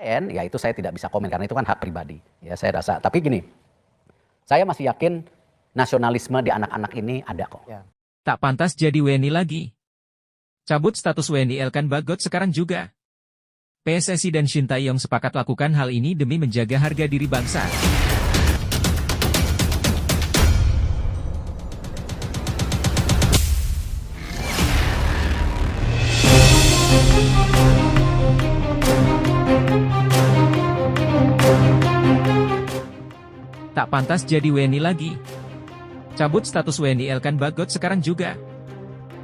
Ya itu saya tidak bisa komen karena itu kan hak pribadi. Ya saya rasa. Tapi gini, saya masih yakin nasionalisme di anak-anak ini ada kok. Ya. Tak pantas jadi WNI lagi. Cabut status WNI Elkan Bagot sekarang juga. PSSI dan Shin Tae-yong sepakat lakukan hal ini demi menjaga harga diri bangsa. Tak pantas jadi WNI lagi. Cabut status WNI Elkan Bagot sekarang juga.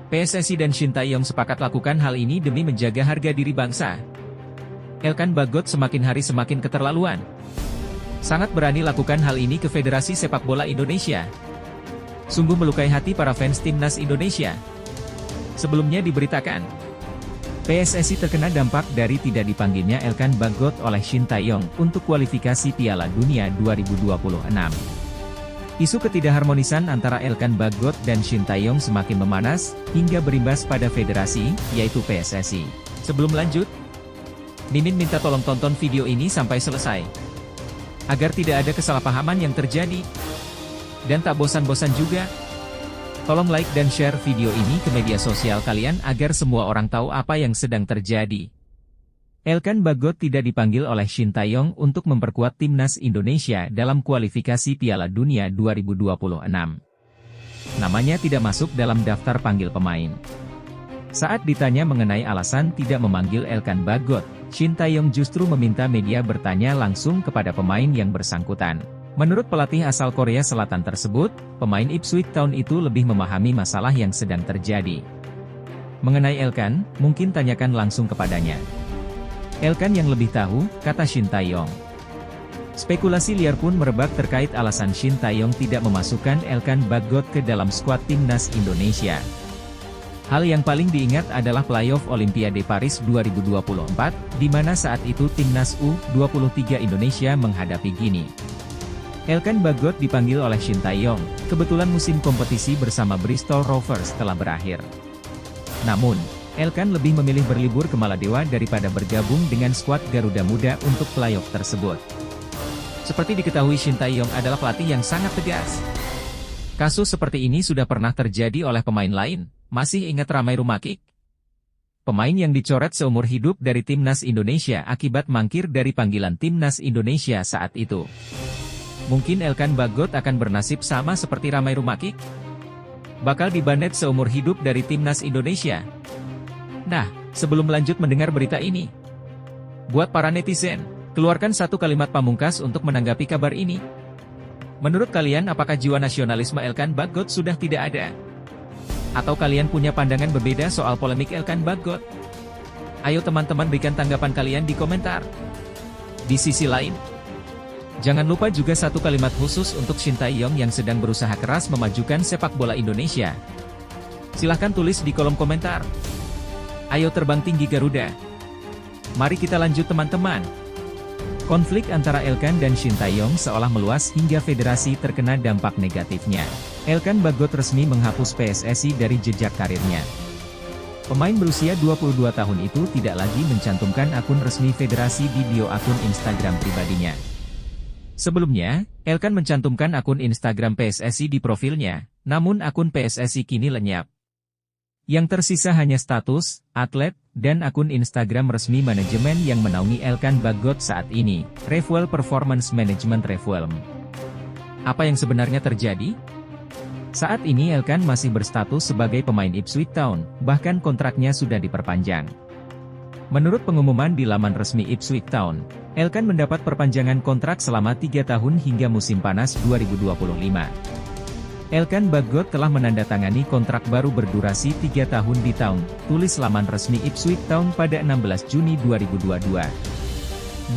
PSSI dan Shin Tae-yong sepakat lakukan hal ini demi menjaga harga diri bangsa. Elkan Bagot semakin hari semakin keterlaluan. Sangat berani lakukan hal ini ke Federasi Sepak Bola Indonesia. Sungguh melukai hati para fans timnas Indonesia. Sebelumnya diberitakan, PSSI terkena dampak dari tidak dipanggilnya Elkan Bagot oleh Shin Tae-yong untuk kualifikasi Piala Dunia 2026. Isu ketidakharmonisan antara Elkan Bagot dan Shin Tae-yong semakin memanas, hingga berimbas pada federasi, yaitu PSSI. Sebelum lanjut, Mimin minta tolong tonton video ini sampai selesai, agar tidak ada kesalahpahaman yang terjadi. Dan tak bosan-bosan juga, tolong like dan share video ini ke media sosial kalian agar semua orang tahu apa yang sedang terjadi. Elkan Bagot tidak dipanggil oleh Shin Tae-yong untuk memperkuat timnas Indonesia dalam kualifikasi Piala Dunia 2026. Namanya tidak masuk dalam daftar panggil pemain. Saat ditanya mengenai alasan tidak memanggil Elkan Bagot, Shin Tae-yong justru meminta media bertanya langsung kepada pemain yang bersangkutan. Menurut pelatih asal Korea Selatan tersebut, pemain Ipswich Town itu lebih memahami masalah yang sedang terjadi. Mengenai Elkan, mungkin tanyakan langsung kepadanya. Elkan yang lebih tahu, kata Shin Tae-yong. Spekulasi liar pun merebak terkait alasan Shin Tae-yong tidak memasukkan Elkan Bagot ke dalam skuad timnas Indonesia. Hal yang paling diingat adalah playoff Olimpiade Paris 2024, di mana saat itu timnas U23 Indonesia menghadapi Guinea. Elkan Bagot dipanggil oleh Shin Tae-yong, kebetulan musim kompetisi bersama Bristol Rovers telah berakhir. Namun, Elkan lebih memilih berlibur ke Maladewa daripada bergabung dengan skuad Garuda Muda untuk playoff tersebut. Seperti diketahui, Shin Tae-yong adalah pelatih yang sangat tegas. Kasus seperti ini sudah pernah terjadi oleh pemain lain, masih ingat Ramai Rumakik? Pemain yang dicoret seumur hidup dari timnas Indonesia akibat mangkir dari panggilan timnas Indonesia saat itu. Mungkin Elkan Bagot akan bernasib sama seperti Ramai Rumakik? Bakal dibanet seumur hidup dari timnas Indonesia. Nah, sebelum lanjut mendengar berita ini, buat para netizen, keluarkan satu kalimat pamungkas untuk menanggapi kabar ini. Menurut kalian, apakah jiwa nasionalisme Elkan Bagot sudah tidak ada? Atau kalian punya pandangan berbeda soal polemik Elkan Bagot? Ayo teman-teman berikan tanggapan kalian di komentar. Di sisi lain, jangan lupa juga satu kalimat khusus untuk Shin Tae-yong yang sedang berusaha keras memajukan sepak bola Indonesia. Silahkan tulis di kolom komentar. Ayo terbang tinggi Garuda. Mari kita lanjut teman-teman. Konflik antara Elkan dan Shin Tae-yong seolah meluas hingga federasi terkena dampak negatifnya. Elkan Bagot resmi menghapus PSSI dari jejak karirnya. Pemain berusia 22 tahun itu tidak lagi mencantumkan akun resmi federasi di bio akun Instagram pribadinya. Sebelumnya, Elkan mencantumkan akun Instagram PSSI di profilnya, namun akun PSSI kini lenyap. Yang tersisa hanya status, atlet, dan akun Instagram resmi manajemen yang menaungi Elkan Bagot saat ini, Refuel Performance Management Refuelm. Apa yang sebenarnya terjadi? Saat ini Elkan masih berstatus sebagai pemain Ipswich Town, bahkan kontraknya sudah diperpanjang. Menurut pengumuman di laman resmi Ipswich Town, Elkan mendapat perpanjangan kontrak selama 3 tahun hingga musim panas 2025. Elkan Bagot telah menandatangani kontrak baru berdurasi 3 tahun di Town, tulis laman resmi Ipswich Town pada 16 Juni 2022.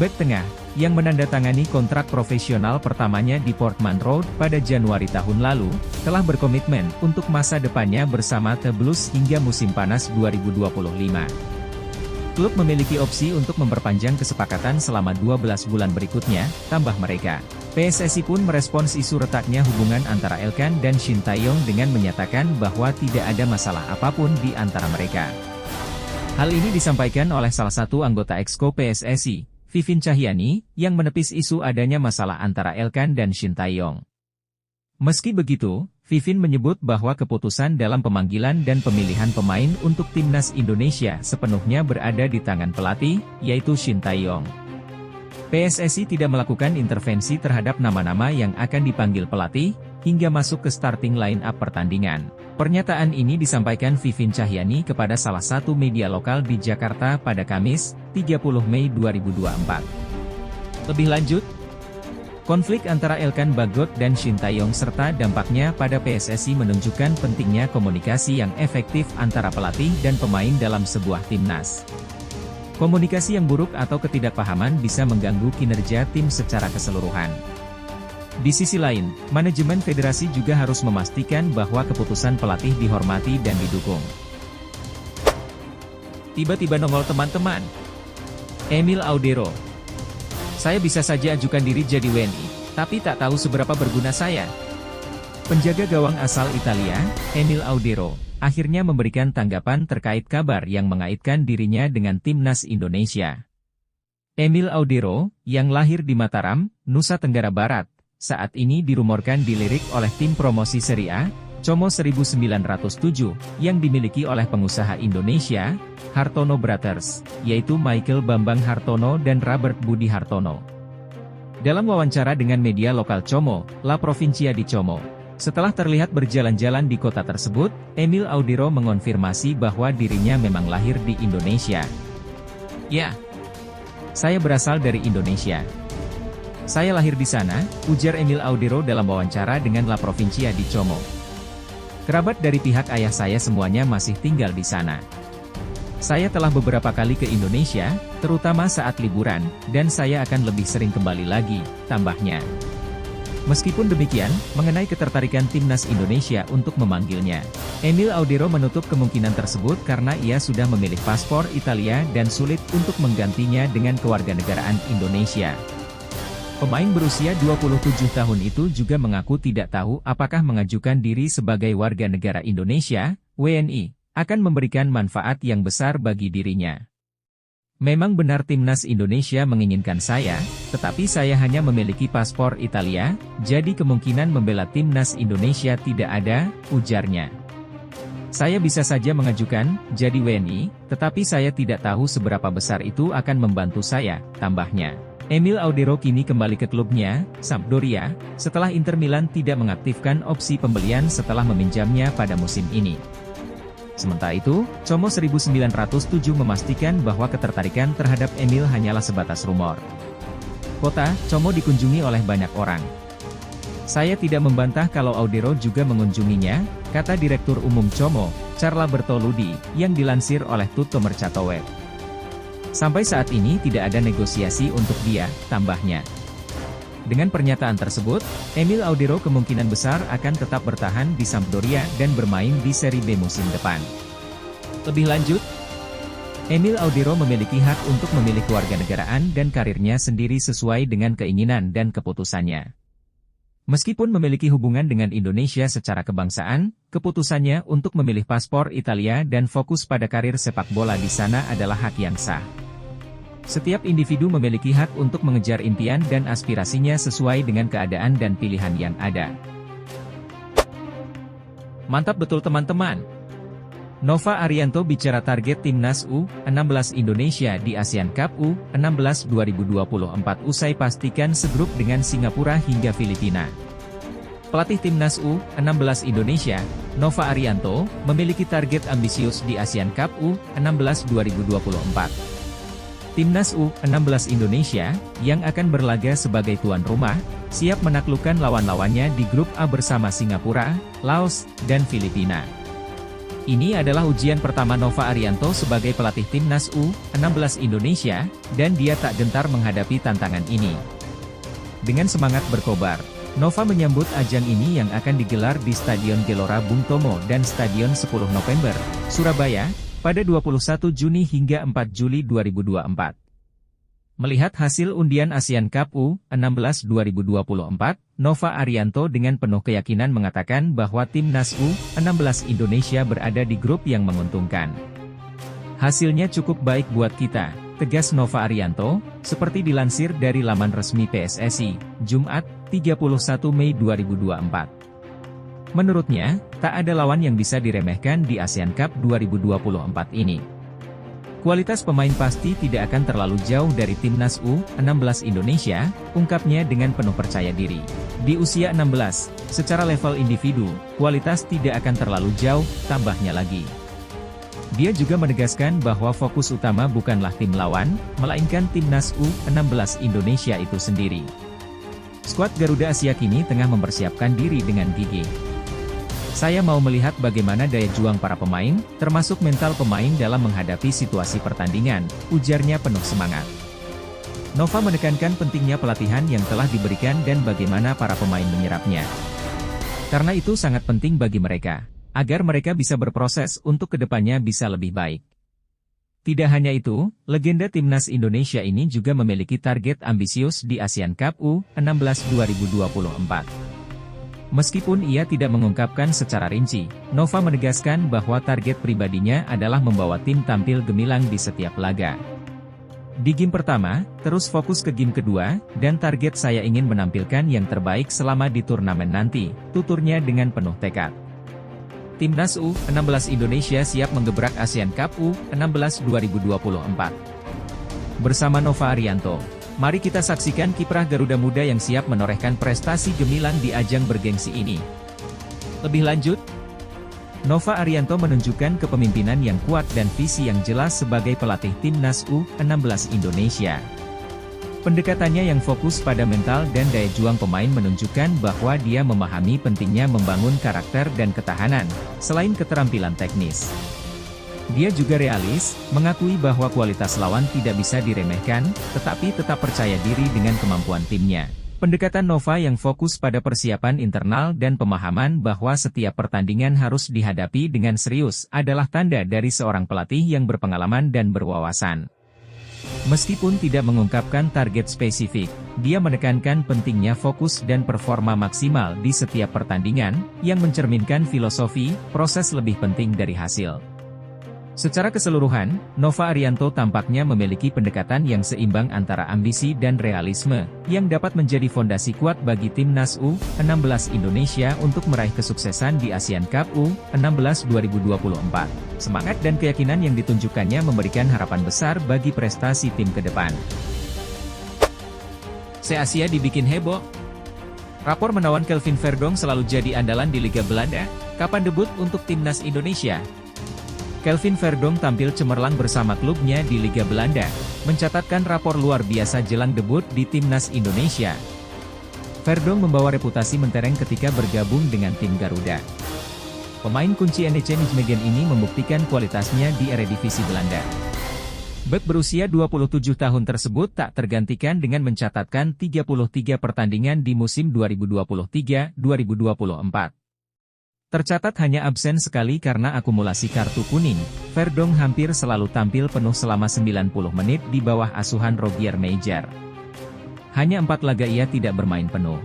Bek tengah, yang menandatangani kontrak profesional pertamanya di Portman Road pada Januari tahun lalu, telah berkomitmen untuk masa depannya bersama The Blues hingga musim panas 2025. Klub memiliki opsi untuk memperpanjang kesepakatan selama 12 bulan berikutnya, tambah mereka. PSSI pun merespons isu retaknya hubungan antara Elkan dan Shin Tae-yong dengan menyatakan bahwa tidak ada masalah apapun di antara mereka. Hal ini disampaikan oleh salah satu anggota Exco PSSI, Vivin Cahyani, yang menepis isu adanya masalah antara Elkan dan Shin Tae-yong. Meski begitu, Vivin menyebut bahwa keputusan dalam pemanggilan dan pemilihan pemain untuk timnas Indonesia sepenuhnya berada di tangan pelatih, yaitu Shin Tae-yong. PSSI tidak melakukan intervensi terhadap nama-nama yang akan dipanggil pelatih, hingga masuk ke starting line-up pertandingan. Pernyataan ini disampaikan Vivin Cahyani kepada salah satu media lokal di Jakarta pada Kamis, 30 Mei 2024. Lebih lanjut, konflik antara Elkan Bagot dan Shin Tae-yong serta dampaknya pada PSSI menunjukkan pentingnya komunikasi yang efektif antara pelatih dan pemain dalam sebuah timnas. Komunikasi yang buruk atau ketidakpahaman bisa mengganggu kinerja tim secara keseluruhan. Di sisi lain, manajemen federasi juga harus memastikan bahwa keputusan pelatih dihormati dan didukung. Tiba-tiba nongol teman-teman. Emil Audero. Saya bisa saja ajukan diri jadi WNI, tapi tak tahu seberapa berguna saya. Penjaga gawang asal Italia, Emil Audero, akhirnya memberikan tanggapan terkait kabar yang mengaitkan dirinya dengan timnas Indonesia. Emil Audero, yang lahir di Mataram, Nusa Tenggara Barat, saat ini dirumorkan dilirik oleh tim promosi Serie A, Como 1907, yang dimiliki oleh pengusaha Indonesia, Hartono Brothers, yaitu Michael Bambang Hartono dan Robert Budi Hartono. Dalam wawancara dengan media lokal Como, La Provincia di Como, setelah terlihat berjalan-jalan di kota tersebut, Emil Audero mengonfirmasi bahwa dirinya memang lahir di Indonesia. Ya, saya berasal dari Indonesia. Saya lahir di sana, ujar Emil Audero dalam wawancara dengan La Provincia di Como. Kerabat dari pihak ayah saya semuanya masih tinggal di sana. Saya telah beberapa kali ke Indonesia, terutama saat liburan, dan saya akan lebih sering kembali lagi, tambahnya. Meskipun demikian, mengenai ketertarikan timnas Indonesia untuk memanggilnya, Emil Audero menutup kemungkinan tersebut karena ia sudah memilih paspor Italia dan sulit untuk menggantinya dengan kewarganegaraan Indonesia. Pemain berusia 27 tahun itu juga mengaku tidak tahu apakah mengajukan diri sebagai warga negara Indonesia, WNI, akan memberikan manfaat yang besar bagi dirinya. Memang benar timnas Indonesia menginginkan saya, tetapi saya hanya memiliki paspor Italia, jadi kemungkinan membela timnas Indonesia tidak ada, ujarnya. Saya bisa saja mengajukan, jadi WNI, tetapi saya tidak tahu seberapa besar itu akan membantu saya, tambahnya. Emil Audero kini kembali ke klubnya, Sampdoria, setelah Inter Milan tidak mengaktifkan opsi pembelian setelah meminjamnya pada musim ini. Sementara itu, Como 1907 memastikan bahwa ketertarikan terhadap Emil hanyalah sebatas rumor. Kota Como dikunjungi oleh banyak orang. Saya tidak membantah kalau Audero juga mengunjunginya, kata Direktur Umum Como, Carla Bertoludi, yang dilansir oleh Tutto Mercato Web. Sampai saat ini tidak ada negosiasi untuk dia, tambahnya. Dengan pernyataan tersebut, Emil Audero kemungkinan besar akan tetap bertahan di Sampdoria dan bermain di Serie B musim depan. Lebih lanjut, Emil Audero memiliki hak untuk memilih kewarganegaraan dan karirnya sendiri sesuai dengan keinginan dan keputusannya. Meskipun memiliki hubungan dengan Indonesia secara kebangsaan, keputusannya untuk memilih paspor Italia dan fokus pada karir sepak bola di sana adalah hak yang sah. Setiap individu memiliki hak untuk mengejar impian dan aspirasinya sesuai dengan keadaan dan pilihan yang ada. Mantap betul teman-teman! Nova Arianto bicara target Timnas U16 Indonesia di ASEAN Cup U16 2024 usai pastikan segrup dengan Singapura hingga Filipina. Pelatih Timnas U16 Indonesia, Nova Arianto, memiliki target ambisius di ASEAN Cup U16 2024. Timnas U16 Indonesia, yang akan berlaga sebagai tuan rumah, siap menaklukkan lawan-lawannya di grup A bersama Singapura, Laos, dan Filipina. Ini adalah ujian pertama Nova Arianto sebagai pelatih Timnas U16 Indonesia, dan dia tak gentar menghadapi tantangan ini. Dengan semangat berkobar, Nova menyambut ajang ini yang akan digelar di Stadion Gelora Bung Tomo dan Stadion 10 November, Surabaya, pada 21 Juni hingga 4 Juli 2024. Melihat hasil undian ASEAN Cup U16 2024, Nova Arianto dengan penuh keyakinan mengatakan bahwa Timnas U16 Indonesia berada di grup yang menguntungkan. Hasilnya cukup baik buat kita, tegas Nova Arianto, seperti dilansir dari laman resmi PSSI, Jumat, 31 Mei 2024. Menurutnya, tak ada lawan yang bisa diremehkan di ASEAN Cup 2024 ini. Kualitas pemain pasti tidak akan terlalu jauh dari timnas U16 Indonesia, ungkapnya dengan penuh percaya diri. Di usia 16, secara level individu, kualitas tidak akan terlalu jauh, tambahnya lagi. Dia juga menegaskan bahwa fokus utama bukanlah tim lawan, melainkan timnas U16 Indonesia itu sendiri. Skuad Garuda Asia kini tengah mempersiapkan diri dengan gigih. Saya mau melihat bagaimana daya juang para pemain, termasuk mental pemain dalam menghadapi situasi pertandingan, ujarnya penuh semangat. Nova menekankan pentingnya pelatihan yang telah diberikan dan bagaimana para pemain menyerapnya. Karena itu sangat penting bagi mereka, agar mereka bisa berproses untuk kedepannya bisa lebih baik. Tidak hanya itu, legenda timnas Indonesia ini juga memiliki target ambisius di ASEAN Cup U16 2024. Meskipun ia tidak mengungkapkan secara rinci, Nova menegaskan bahwa target pribadinya adalah membawa tim tampil gemilang di setiap laga. Di game pertama, terus fokus ke game kedua, dan target saya ingin menampilkan yang terbaik selama di turnamen nanti, tuturnya dengan penuh tekad. Timnas U16 Indonesia siap menggebrak ASEAN Cup U16 2024. Bersama Nova Arianto, mari kita saksikan kiprah Garuda Muda yang siap menorehkan prestasi gemilang di ajang bergengsi ini. Lebih lanjut, Nova Arianto menunjukkan kepemimpinan yang kuat dan visi yang jelas sebagai pelatih timnas U16 Indonesia. Pendekatannya yang fokus pada mental dan daya juang pemain menunjukkan bahwa dia memahami pentingnya membangun karakter dan ketahanan, selain keterampilan teknis. Dia juga realis, mengakui bahwa kualitas lawan tidak bisa diremehkan, tetapi tetap percaya diri dengan kemampuan timnya. Pendekatan Nova yang fokus pada persiapan internal dan pemahaman bahwa setiap pertandingan harus dihadapi dengan serius adalah tanda dari seorang pelatih yang berpengalaman dan berwawasan. Meskipun tidak mengungkapkan target spesifik, dia menekankan pentingnya fokus dan performa maksimal di setiap pertandingan, yang mencerminkan filosofi, proses lebih penting dari hasil. Secara keseluruhan, Nova Arianto tampaknya memiliki pendekatan yang seimbang antara ambisi dan realisme, yang dapat menjadi fondasi kuat bagi timnas U16 Indonesia untuk meraih kesuksesan di ASEAN Cup U16 2024. Semangat dan keyakinan yang ditunjukkannya memberikan harapan besar bagi prestasi tim ke depan. Se-Asia dibikin heboh. Rapor menawan Kelvin Verdonk selalu jadi andalan di Liga Belanda. Kapan debut untuk timnas Indonesia? Kelvin Verdonk tampil cemerlang bersama klubnya di Liga Belanda, mencatatkan rapor luar biasa jelang debut di timnas Indonesia. Verdonk membawa reputasi mentereng ketika bergabung dengan tim Garuda. Pemain kunci NEC Nijmegen ini membuktikan kualitasnya di Eredivisie Belanda. Bek berusia 27 tahun tersebut tak tergantikan dengan mencatatkan 33 pertandingan di musim 2023-2024. Tercatat hanya absen sekali karena akumulasi kartu kuning, Verdonk hampir selalu tampil penuh selama 90 menit di bawah asuhan Rogier Meijer. Hanya 4 laga ia tidak bermain penuh.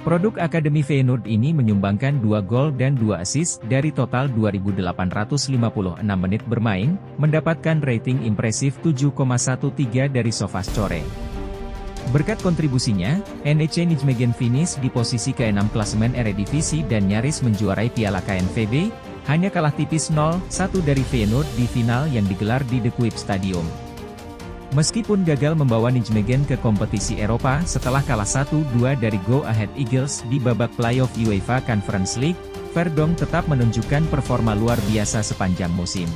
Produk Akademi Feyenoord ini menyumbangkan 2 gol dan 2 assist dari total 2.856 menit bermain, mendapatkan rating impresif 7,13 dari Sofascore. Berkat kontribusinya, NEC Nijmegen finish di posisi ke-6 klasemen Eredivisie dan nyaris menjuarai Piala KNVB, hanya kalah tipis 0-1 dari Feyenoord di final yang digelar di The Kuip Stadium. Meskipun gagal membawa Nijmegen ke kompetisi Eropa setelah kalah 1-2 dari Go Ahead Eagles di babak playoff UEFA Conference League, Verdonk tetap menunjukkan performa luar biasa sepanjang musim.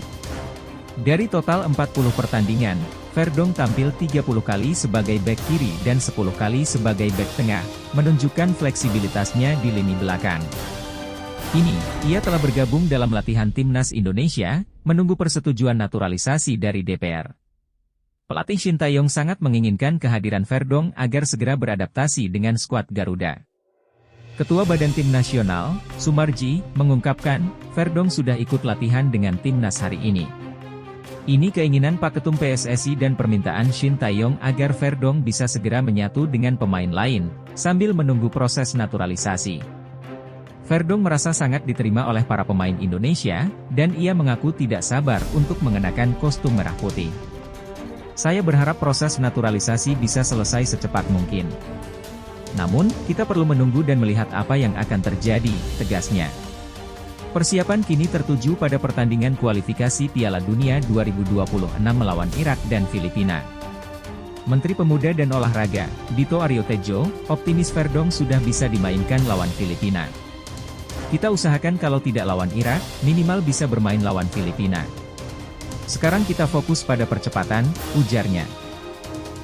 Dari total 40 pertandingan, Verdonk tampil 30 kali sebagai bek kiri dan 10 kali sebagai bek tengah, menunjukkan fleksibilitasnya di lini belakang. Kini, ia telah bergabung dalam latihan timnas Indonesia, menunggu persetujuan naturalisasi dari DPR. Pelatih Shin Tae-yong sangat menginginkan kehadiran Verdonk agar segera beradaptasi dengan skuad Garuda. Ketua Badan Tim Nasional, Sumarji, mengungkapkan, Verdonk sudah ikut latihan dengan timnas hari ini. Ini keinginan Pak Ketum PSSI dan permintaan Shin Tae-yong agar Verdonk bisa segera menyatu dengan pemain lain, sambil menunggu proses naturalisasi. Verdonk merasa sangat diterima oleh para pemain Indonesia, dan ia mengaku tidak sabar untuk mengenakan kostum merah putih. Saya berharap proses naturalisasi bisa selesai secepat mungkin. Namun, kita perlu menunggu dan melihat apa yang akan terjadi, tegasnya. Persiapan kini tertuju pada pertandingan kualifikasi Piala Dunia 2026 melawan Irak dan Filipina. Menteri Pemuda dan Olahraga, Dito Aryo Tejo, optimis Verdong sudah bisa dimainkan lawan Filipina. Kita usahakan kalau tidak lawan Irak, minimal bisa bermain lawan Filipina. Sekarang kita fokus pada percepatan, ujarnya.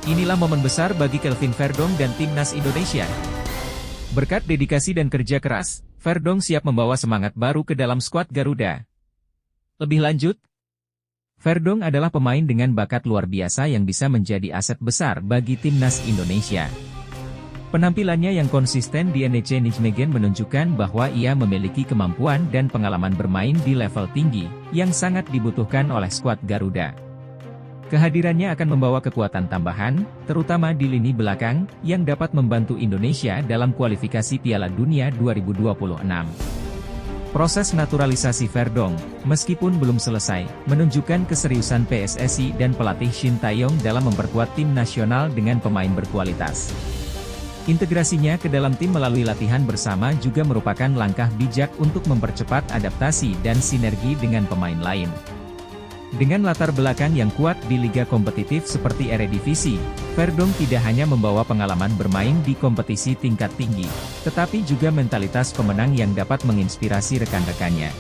Inilah momen besar bagi Kelvin Verdong dan Timnas Indonesia. Berkat dedikasi dan kerja keras, Verdong siap membawa semangat baru ke dalam skuad Garuda. Lebih lanjut, Verdong adalah pemain dengan bakat luar biasa yang bisa menjadi aset besar bagi Timnas Indonesia. Penampilannya yang konsisten di NEC Nijmegen menunjukkan bahwa ia memiliki kemampuan dan pengalaman bermain di level tinggi, yang sangat dibutuhkan oleh skuad Garuda. Kehadirannya akan membawa kekuatan tambahan, terutama di lini belakang, yang dapat membantu Indonesia dalam kualifikasi Piala Dunia 2026. Proses naturalisasi Verdong, meskipun belum selesai, menunjukkan keseriusan PSSI dan pelatih Shin Tae-yong dalam memperkuat tim nasional dengan pemain berkualitas. Integrasinya ke dalam tim melalui latihan bersama juga merupakan langkah bijak untuk mempercepat adaptasi dan sinergi dengan pemain lain. Dengan latar belakang yang kuat di liga kompetitif seperti Eredivisie, Verdong tidak hanya membawa pengalaman bermain di kompetisi tingkat tinggi, tetapi juga mentalitas pemenang yang dapat menginspirasi rekan-rekannya.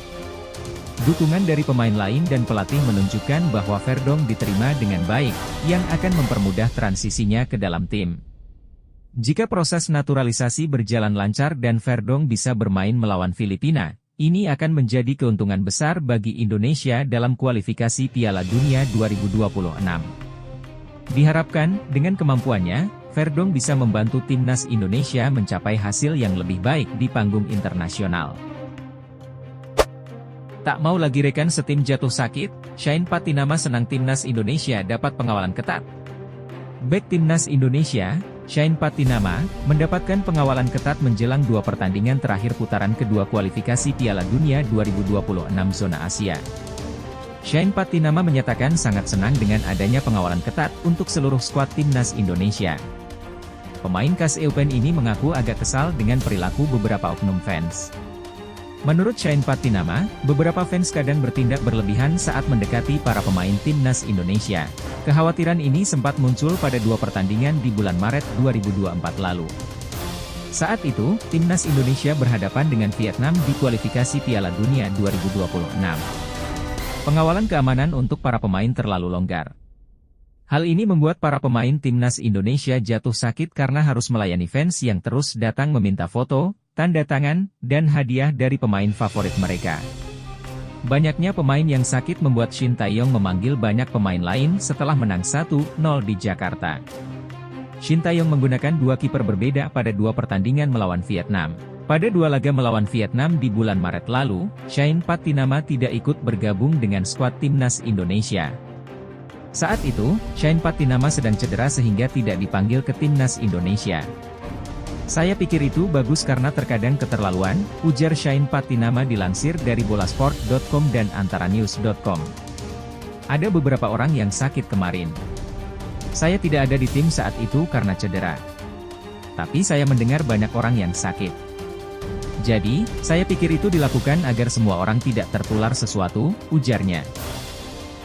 Dukungan dari pemain lain dan pelatih menunjukkan bahwa Verdong diterima dengan baik, yang akan mempermudah transisinya ke dalam tim. Jika proses naturalisasi berjalan lancar dan Verdong bisa bermain melawan Filipina, ini akan menjadi keuntungan besar bagi Indonesia dalam kualifikasi Piala Dunia 2026. Diharapkan, dengan kemampuannya, Verdong bisa membantu Timnas Indonesia mencapai hasil yang lebih baik di panggung internasional. Tak mau lagi rekan setim jatuh sakit, Shane Patinama senang Timnas Indonesia dapat pengawalan ketat. Bek Timnas Indonesia, Shane Patinama, mendapatkan pengawalan ketat menjelang 2 pertandingan terakhir putaran kedua kualifikasi Piala Dunia 2026 zona Asia. Shane Patinama menyatakan sangat senang dengan adanya pengawalan ketat untuk seluruh skuad Timnas Indonesia. Pemain khas Eupen ini mengaku agak kesal dengan perilaku beberapa oknum fans. Menurut Shane Patinama, beberapa fans kadang bertindak berlebihan saat mendekati para pemain Timnas Indonesia. Kekhawatiran ini sempat muncul pada 2 pertandingan di bulan Maret 2024 lalu. Saat itu, Timnas Indonesia berhadapan dengan Vietnam di kualifikasi Piala Dunia 2026. Pengawalan keamanan untuk para pemain terlalu longgar. Hal ini membuat para pemain Timnas Indonesia jatuh sakit karena harus melayani fans yang terus datang meminta foto, tanda tangan, dan hadiah dari pemain favorit mereka. Banyaknya pemain yang sakit membuat Shin Tae-yong memanggil banyak pemain lain setelah menang 1-0 di Jakarta. Shin Tae-yong menggunakan 2 kiper berbeda pada 2 pertandingan melawan Vietnam. Pada 2 laga melawan Vietnam di bulan Maret lalu, Shane Patinama tidak ikut bergabung dengan skuad Timnas Indonesia. Saat itu, Shane Patinama sedang cedera sehingga tidak dipanggil ke Timnas Indonesia. Saya pikir itu bagus karena terkadang keterlaluan, ujar Shane Patinama dilansir dari bolasport.com dan antaranews.com. Ada beberapa orang yang sakit kemarin. Saya tidak ada di tim saat itu karena cedera. Tapi saya mendengar banyak orang yang sakit. Jadi, saya pikir itu dilakukan agar semua orang tidak tertular sesuatu, ujarnya.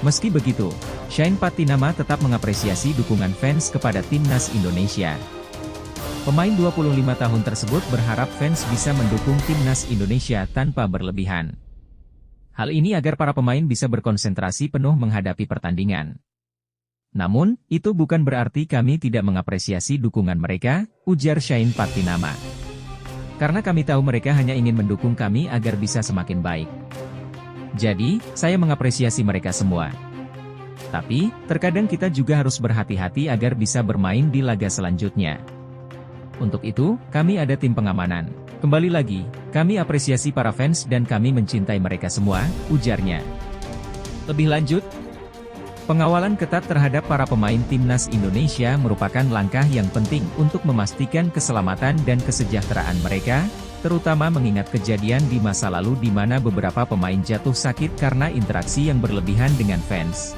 Meski begitu, Shane Patinama tetap mengapresiasi dukungan fans kepada Timnas Indonesia. Pemain 25 tahun tersebut berharap fans bisa mendukung Timnas Indonesia tanpa berlebihan. Hal ini agar para pemain bisa berkonsentrasi penuh menghadapi pertandingan. Namun, itu bukan berarti kami tidak mengapresiasi dukungan mereka, ujar Shane Patinama. Karena kami tahu mereka hanya ingin mendukung kami agar bisa semakin baik. Jadi, saya mengapresiasi mereka semua. Tapi, terkadang kita juga harus berhati-hati agar bisa bermain di laga selanjutnya. Untuk itu, kami ada tim pengamanan. Kembali lagi, kami apresiasi para fans dan kami mencintai mereka semua, ujarnya. Lebih lanjut, pengawalan ketat terhadap para pemain Timnas Indonesia merupakan langkah yang penting untuk memastikan keselamatan dan kesejahteraan mereka, terutama mengingat kejadian di masa lalu di mana beberapa pemain jatuh sakit karena interaksi yang berlebihan dengan fans.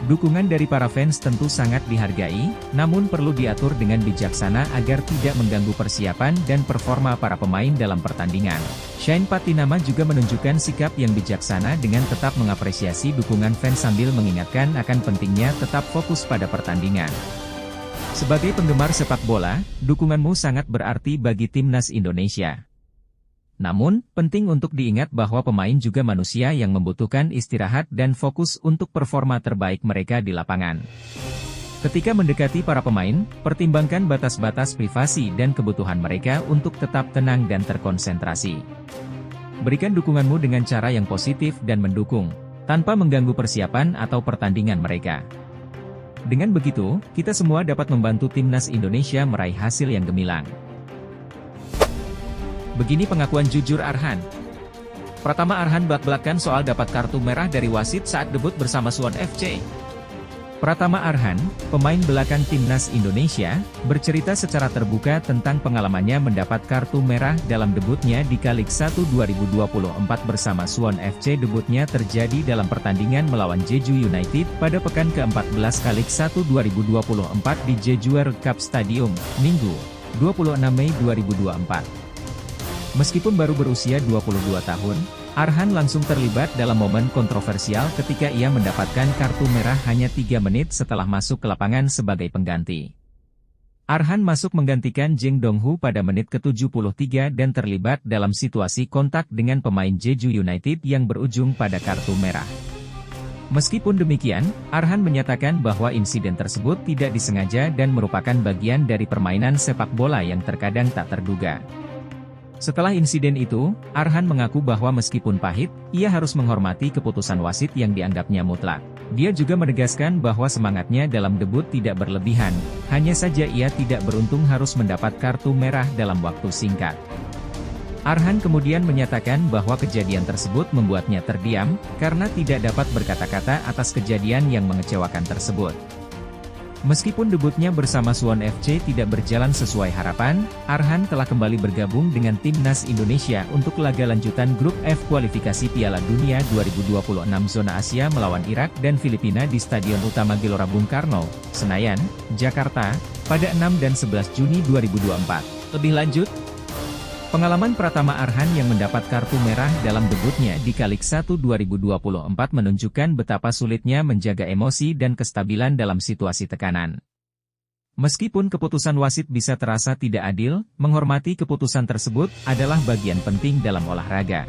Dukungan dari para fans tentu sangat dihargai, namun perlu diatur dengan bijaksana agar tidak mengganggu persiapan dan performa para pemain dalam pertandingan. Shane Patinama juga menunjukkan sikap yang bijaksana dengan tetap mengapresiasi dukungan fans sambil mengingatkan akan pentingnya tetap fokus pada pertandingan. Sebagai penggemar sepak bola, dukunganmu sangat berarti bagi timnas Indonesia. Namun, penting untuk diingat bahwa pemain juga manusia yang membutuhkan istirahat dan fokus untuk performa terbaik mereka di lapangan. Ketika mendekati para pemain, pertimbangkan batas-batas privasi dan kebutuhan mereka untuk tetap tenang dan terkonsentrasi. Berikan dukunganmu dengan cara yang positif dan mendukung, tanpa mengganggu persiapan atau pertandingan mereka. Dengan begitu, kita semua dapat membantu timnas Indonesia meraih hasil yang gemilang. Begini pengakuan jujur Arhan. Pertama, Arhan belak-belakan soal dapat kartu merah dari wasit saat debut bersama Suwon FC. Pratama Arhan, pemain belakang timnas Indonesia, bercerita secara terbuka tentang pengalamannya mendapat kartu merah dalam debutnya di Liga 1 2024 bersama Suwon FC. Debutnya terjadi dalam pertandingan melawan Jeju United pada pekan ke-14 Liga 1 2024 di Jeju Cup Stadium, Minggu, 26 Mei 2024. Meskipun baru berusia 22 tahun, Arhan langsung terlibat dalam momen kontroversial ketika ia mendapatkan kartu merah hanya 3 menit setelah masuk ke lapangan sebagai pengganti. Arhan masuk menggantikan Jeng Donghu pada menit ke-73 dan terlibat dalam situasi kontak dengan pemain Jeju United yang berujung pada kartu merah. Meskipun demikian, Arhan menyatakan bahwa insiden tersebut tidak disengaja dan merupakan bagian dari permainan sepak bola yang terkadang tak terduga. Setelah insiden itu, Arhan mengaku bahwa meskipun pahit, ia harus menghormati keputusan wasit yang dianggapnya mutlak. Dia juga menegaskan bahwa semangatnya dalam debut tidak berlebihan, hanya saja ia tidak beruntung harus mendapat kartu merah dalam waktu singkat. Arhan kemudian menyatakan bahwa kejadian tersebut membuatnya terdiam, karena tidak dapat berkata-kata atas kejadian yang mengecewakan tersebut. Meskipun debutnya bersama Suwon FC tidak berjalan sesuai harapan, Arhan telah kembali bergabung dengan timnas Indonesia untuk laga lanjutan Grup F kualifikasi Piala Dunia 2026 zona Asia melawan Irak dan Filipina di Stadion Utama Gelora Bung Karno, Senayan, Jakarta, pada 6 dan 11 Juni 2024. Lebih lanjut, pengalaman Pratama Arhan yang mendapat kartu merah dalam debutnya di Liga 1 2024 menunjukkan betapa sulitnya menjaga emosi dan kestabilan dalam situasi tekanan. Meskipun keputusan wasit bisa terasa tidak adil, menghormati keputusan tersebut adalah bagian penting dalam olahraga.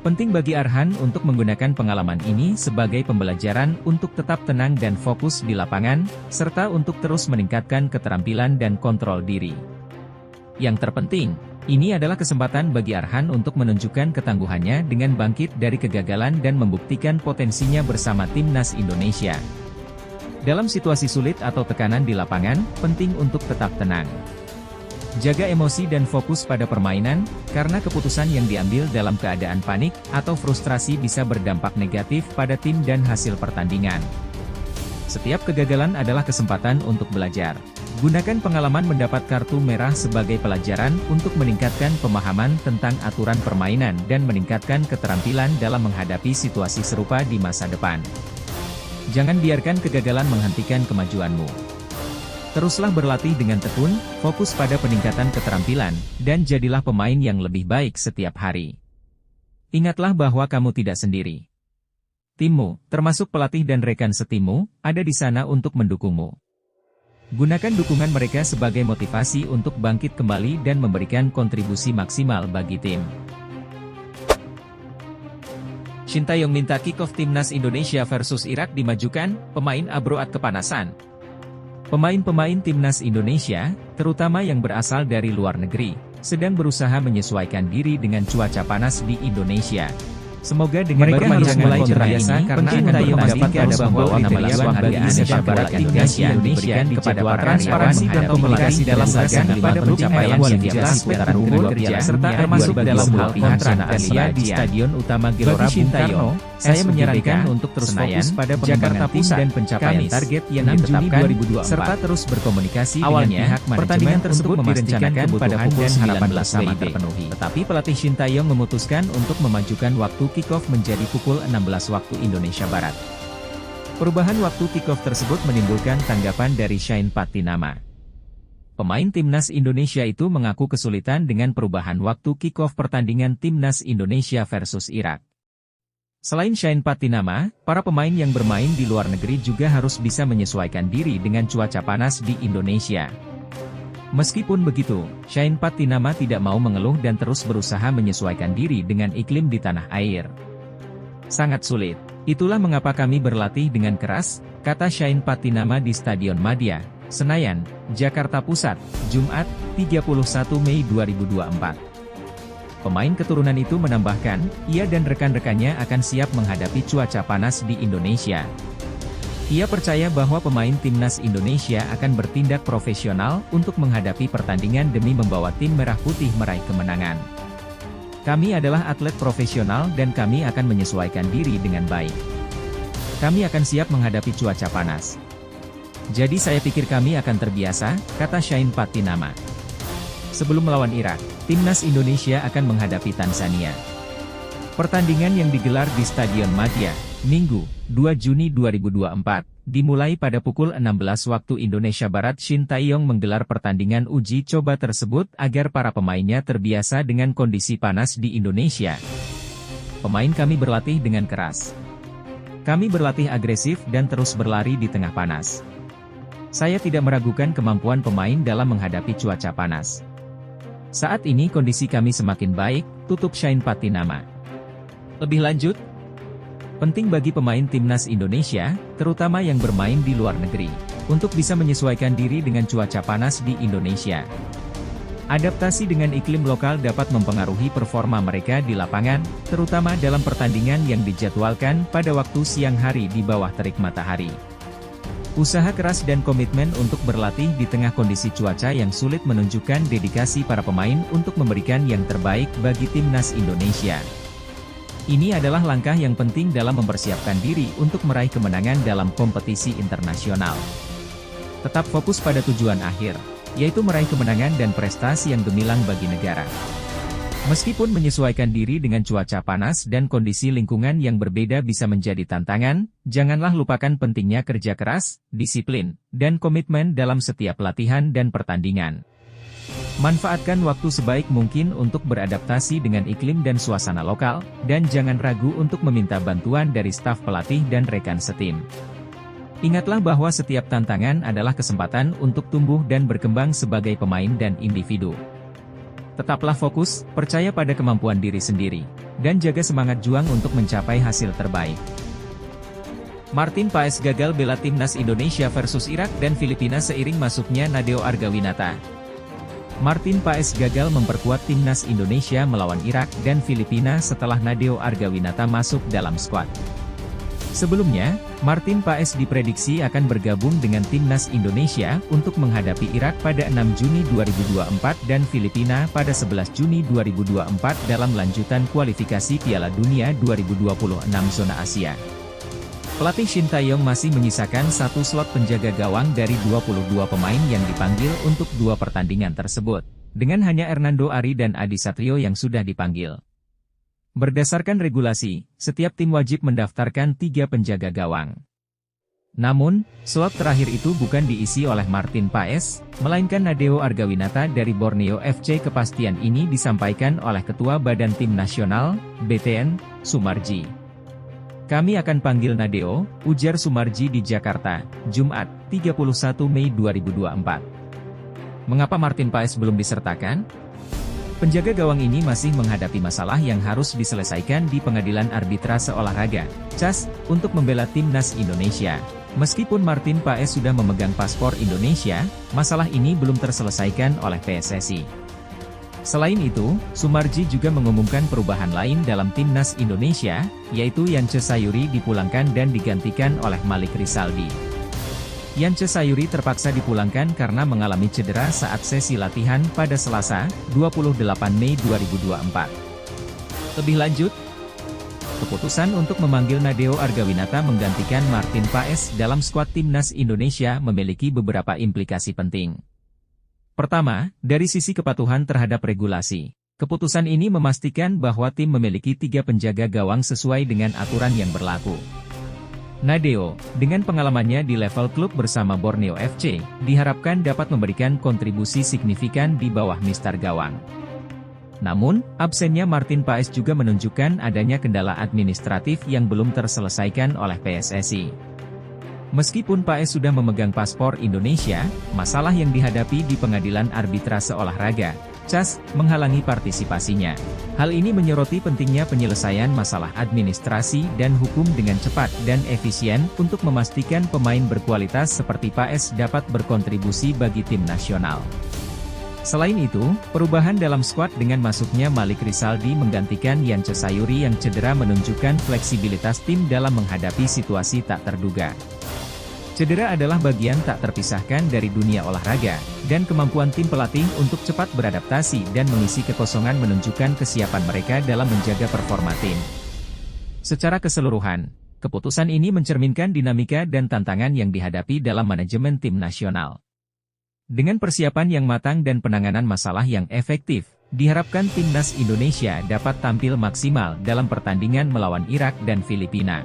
Penting bagi Arhan untuk menggunakan pengalaman ini sebagai pembelajaran untuk tetap tenang dan fokus di lapangan, serta untuk terus meningkatkan keterampilan dan kontrol diri. Yang terpenting, ini adalah kesempatan bagi Arhan untuk menunjukkan ketangguhannya dengan bangkit dari kegagalan dan membuktikan potensinya bersama timnas Indonesia. Dalam situasi sulit atau tekanan di lapangan, penting untuk tetap tenang. Jaga emosi dan fokus pada permainan, karena keputusan yang diambil dalam keadaan panik atau frustrasi bisa berdampak negatif pada tim dan hasil pertandingan. Setiap kegagalan adalah kesempatan untuk belajar. Gunakan pengalaman mendapat kartu merah sebagai pelajaran untuk meningkatkan pemahaman tentang aturan permainan dan meningkatkan keterampilan dalam menghadapi situasi serupa di masa depan. Jangan biarkan kegagalan menghentikan kemajuanmu. Teruslah berlatih dengan tekun, fokus pada peningkatan keterampilan, dan jadilah pemain yang lebih baik setiap hari. Ingatlah bahwa kamu tidak sendiri. Timmu, termasuk pelatih dan rekan setimmu, ada di sana untuk mendukungmu. Gunakan dukungan mereka sebagai motivasi untuk bangkit kembali dan memberikan kontribusi maksimal bagi tim. Shin Tae-yong minta kick-off timnas Indonesia versus Irak dimajukan, pemain abroad kepanasan. Pemain-pemain timnas Indonesia, terutama yang berasal dari luar negeri, sedang berusaha menyesuaikan diri dengan cuaca panas di Indonesia. Semoga dengan mereka harus mulai terbiasa karena akan memastikan bahwa penilaian bagi Indonesia Barat timnas Indonesia kepada para transparansi dan komunikasi dalam laga pada pencapaian kualitas putaran kedua kerja serta termasuk dalam hal kontrak Asia di Stadion Utama Gelora Bung Karno. Saya menyarankan untuk terus fokus pada Jakarta Pusat dan pencapaian target yang ditetapkan serta terus berkomunikasi dengan pihak manajemen. Pertandingan tersebut direncanakan pada pukul 19 sama terpenuhi. Tetapi pelatih Shin Tae-yong memutuskan untuk memajukan waktu kick-off menjadi pukul 16 waktu Indonesia Barat. Perubahan waktu kick-off tersebut menimbulkan tanggapan dari Shane Patinama. Pemain Timnas Indonesia itu mengaku kesulitan dengan perubahan waktu kick-off pertandingan Timnas Indonesia versus Irak. Selain Shane Patinama, para pemain yang bermain di luar negeri juga harus bisa menyesuaikan diri dengan cuaca panas di Indonesia. Meskipun begitu, Shane Patinama tidak mau mengeluh dan terus berusaha menyesuaikan diri dengan iklim di tanah air. Sangat sulit. Itulah mengapa kami berlatih dengan keras, kata Shane Patinama di Stadion Madia, Senayan, Jakarta Pusat, Jumat, 31 Mei 2024. Pemain keturunan itu menambahkan, ia dan rekan-rekannya akan siap menghadapi cuaca panas di Indonesia. Ia percaya bahwa pemain Timnas Indonesia akan bertindak profesional untuk menghadapi pertandingan demi membawa tim merah putih meraih kemenangan. Kami adalah atlet profesional dan kami akan menyesuaikan diri dengan baik. Kami akan siap menghadapi cuaca panas. Jadi saya pikir kami akan terbiasa, kata Shane Patinama. Sebelum melawan Irak, Timnas Indonesia akan menghadapi Tanzania. Pertandingan yang digelar di Stadion Madia, Minggu, 2 Juni 2024, dimulai pada pukul 16 waktu Indonesia Barat. Shin Tae-yong menggelar pertandingan uji coba tersebut agar para pemainnya terbiasa dengan kondisi panas di Indonesia. Pemain kami berlatih dengan keras. Kami berlatih agresif dan terus berlari di tengah panas. Saya tidak meragukan kemampuan pemain dalam menghadapi cuaca panas. Saat ini kondisi kami semakin baik, tutup Shane Patinama. Lebih lanjut, penting bagi pemain Timnas Indonesia, terutama yang bermain di luar negeri, untuk bisa menyesuaikan diri dengan cuaca panas di Indonesia. Adaptasi dengan iklim lokal dapat mempengaruhi performa mereka di lapangan, terutama dalam pertandingan yang dijadwalkan pada waktu siang hari di bawah terik matahari. Usaha keras dan komitmen untuk berlatih di tengah kondisi cuaca yang sulit menunjukkan dedikasi para pemain untuk memberikan yang terbaik bagi Timnas Indonesia. Ini adalah langkah yang penting dalam mempersiapkan diri untuk meraih kemenangan dalam kompetisi internasional. Tetap fokus pada tujuan akhir, yaitu meraih kemenangan dan prestasi yang gemilang bagi negara. Meskipun menyesuaikan diri dengan cuaca panas dan kondisi lingkungan yang berbeda bisa menjadi tantangan, janganlah lupakan pentingnya kerja keras, disiplin, dan komitmen dalam setiap latihan dan pertandingan. Manfaatkan waktu sebaik mungkin untuk beradaptasi dengan iklim dan suasana lokal, dan jangan ragu untuk meminta bantuan dari staf pelatih dan rekan setim. Ingatlah bahwa setiap tantangan adalah kesempatan untuk tumbuh dan berkembang sebagai pemain dan individu. Tetaplah fokus, percaya pada kemampuan diri sendiri, dan jaga semangat juang untuk mencapai hasil terbaik. Martin Paes gagal bela Timnas Indonesia versus Irak dan Filipina seiring masuknya Nadeo Argawinata. Martin Paes gagal memperkuat Timnas Indonesia melawan Irak dan Filipina setelah Nadeo Argawinata masuk dalam skuad. Sebelumnya, Martin Paes diprediksi akan bergabung dengan Timnas Indonesia untuk menghadapi Irak pada 6 Juni 2024 dan Filipina pada 11 Juni 2024 dalam lanjutan kualifikasi Piala Dunia 2026 zona Asia. Pelatih Shin Tae-yong masih menyisakan satu slot penjaga gawang dari 22 pemain yang dipanggil untuk dua pertandingan tersebut, dengan hanya Hernando Ari dan Adi Satrio yang sudah dipanggil. Berdasarkan regulasi, setiap tim wajib mendaftarkan 3 penjaga gawang. Namun, slot terakhir itu bukan diisi oleh Martin Paes, melainkan Nadeo Argawinata dari Borneo FC. Kepastian ini disampaikan oleh Ketua Badan Tim Nasional, BTN, Sumarji. Kami akan panggil Nadeo, ujar Sumarji di Jakarta, Jumat, 31 Mei 2024. Mengapa Martin Paes belum disertakan? Penjaga gawang ini masih menghadapi masalah yang harus diselesaikan di Pengadilan Arbitrase Olahraga, CAS, untuk membela Timnas Indonesia. Meskipun Martin Paes sudah memegang paspor Indonesia, masalah ini belum terselesaikan oleh PSSI. Selain itu, Sumarji juga mengumumkan perubahan lain dalam Timnas Indonesia, yaitu Yance Sayuri dipulangkan dan digantikan oleh Malik Rizaldi. Yance Sayuri terpaksa dipulangkan karena mengalami cedera saat sesi latihan pada Selasa, 28 Mei 2024. Lebih lanjut, keputusan untuk memanggil Nadeo Argawinata menggantikan Martin Paes dalam skuad Timnas Indonesia memiliki beberapa implikasi penting. Pertama, dari sisi kepatuhan terhadap regulasi. Keputusan ini memastikan bahwa tim memiliki 3 penjaga gawang sesuai dengan aturan yang berlaku. Nadeo, dengan pengalamannya di level klub bersama Borneo FC, diharapkan dapat memberikan kontribusi signifikan di bawah mistar gawang. Namun, absennya Martin Paes juga menunjukkan adanya kendala administratif yang belum terselesaikan oleh PSSI. Meskipun Paes sudah memegang paspor Indonesia, masalah yang dihadapi di pengadilan arbitrase olahraga, CAS, menghalangi partisipasinya. Hal ini menyoroti pentingnya penyelesaian masalah administrasi dan hukum dengan cepat dan efisien untuk memastikan pemain berkualitas seperti Paes dapat berkontribusi bagi tim nasional. Selain itu, perubahan dalam skuad dengan masuknya Malik Rizaldi menggantikan Yance Sayuri yang cedera menunjukkan fleksibilitas tim dalam menghadapi situasi tak terduga. Cedera adalah bagian tak terpisahkan dari dunia olahraga, dan kemampuan tim pelatih untuk cepat beradaptasi dan mengisi kekosongan menunjukkan kesiapan mereka dalam menjaga performa tim. Secara keseluruhan, keputusan ini mencerminkan dinamika dan tantangan yang dihadapi dalam manajemen tim nasional. Dengan persiapan yang matang dan penanganan masalah yang efektif, diharapkan timnas Indonesia dapat tampil maksimal dalam pertandingan melawan Irak dan Filipina.